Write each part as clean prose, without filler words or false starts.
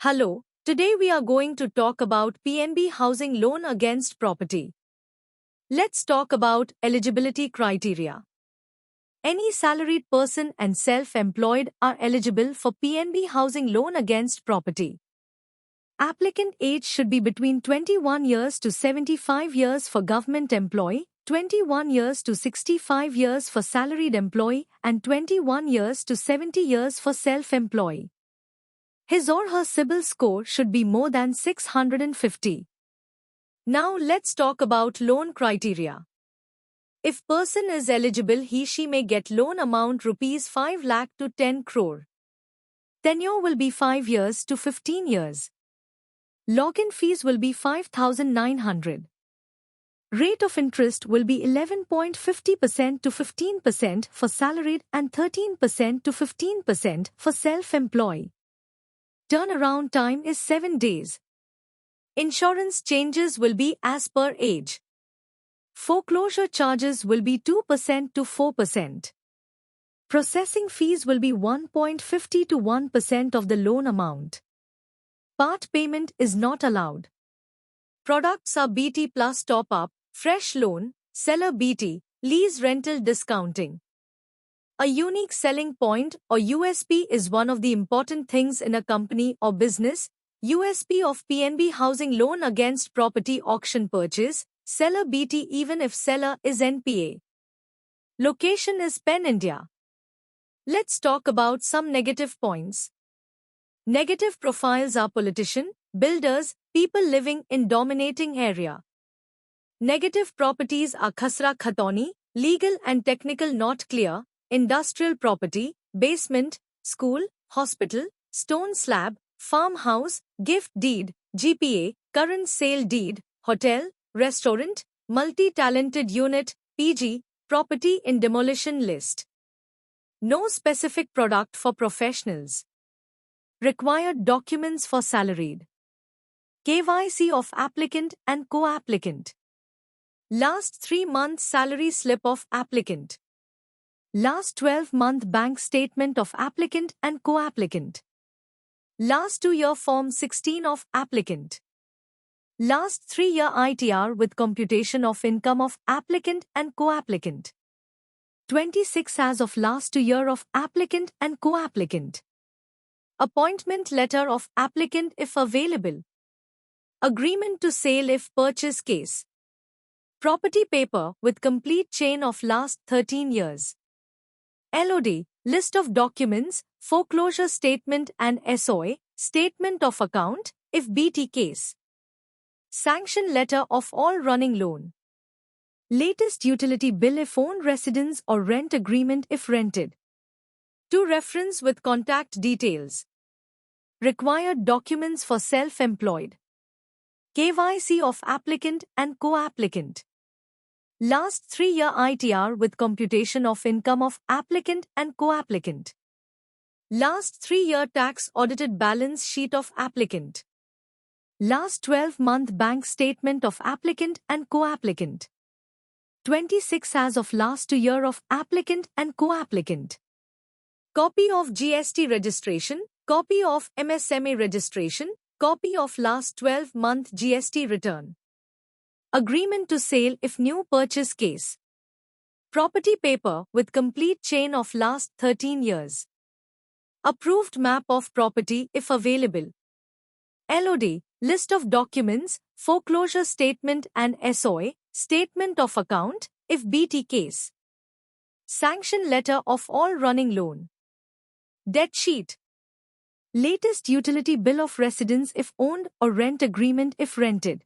Hello, today we are going to talk about PNB Housing Loan Against Property. Let's talk about eligibility criteria. Any salaried person and self-employed are eligible for PNB Housing Loan Against Property. Applicant age should be between 21 years to 75 years for government employee, 21 years to 65 years for salaried employee, and 21 years to 70 years for self-employee. His or her CIBIL score should be more than 650. Now let's talk about loan criteria. If person is eligible, he/she may get loan amount rupees 5 lakh to 10 crore. Tenure will be 5 years to 15 years. Login fees will be 5,900. Rate of interest will be 11.50% to 15% for salaried and 13% to 15% for self-employed. Turnaround time is 7 days. Insurance changes will be as per age. Foreclosure charges will be 2% to 4%. Processing fees will be 1.50 to 1% of the loan amount. Part payment is not allowed. Products are BT plus top-up, fresh loan, seller BT, lease rental discounting. A unique selling point or USP is one of the important things in a company or business. USP of PNB Housing Loan Against Property Auction Purchase, seller BT even if seller is NPA. Location is Pen India. Let's talk about some negative points. Negative profiles are politician, builders, people living in dominating area. Negative properties are khasra khatoni, legal and technical not clear, industrial property, basement, school, hospital, stone slab, farmhouse, gift deed, GPA, current sale deed, hotel, restaurant, multi-talented unit, PG, property in demolition list. No specific product for professionals. Required documents for salaried. KYC of applicant and co-applicant. Last 3 months salary slip of applicant. Last 12-month bank statement of applicant and co-applicant. Last 2-year Form 16 of applicant. Last 3-year ITR with computation of income of applicant and co-applicant. 26 as of last 2 year of applicant and co-applicant. Appointment letter of applicant if available. Agreement to sale if purchase case. Property paper with complete chain of last 13 years. LOD, list of documents, foreclosure statement and SOA, statement of account, if BT case. Sanction letter of all running loan. Latest utility bill if owned residence or rent agreement if rented. To reference with contact details. Required documents for self-employed. KYC of applicant and co-applicant. Last 3-year ITR with computation of income of applicant and co-applicant. Last 3-year tax audited balance sheet of applicant. Last 12-month bank statement of applicant and co-applicant. 26 as of last 2 year of applicant and co-applicant. Copy of GST registration, copy of MSME registration, copy of last 12-month GST return. Agreement to sale if new purchase case. Property paper with complete chain of last 13 years. Approved map of property if available. LOD, list of documents, foreclosure statement and SOA, statement of account, if BT case. Sanction letter of all running loan. Debt sheet. Latest utility bill of residence if owned or rent agreement if rented.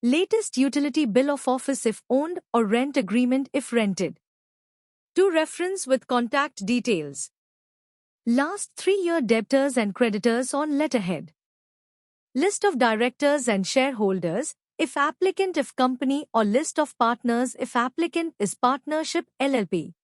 Latest utility bill of office if owned or rent agreement if rented. To reference with contact details. Last 3-year debtors and creditors on letterhead. List of directors and shareholders, if applicant if company or list of partners if applicant is partnership LLP.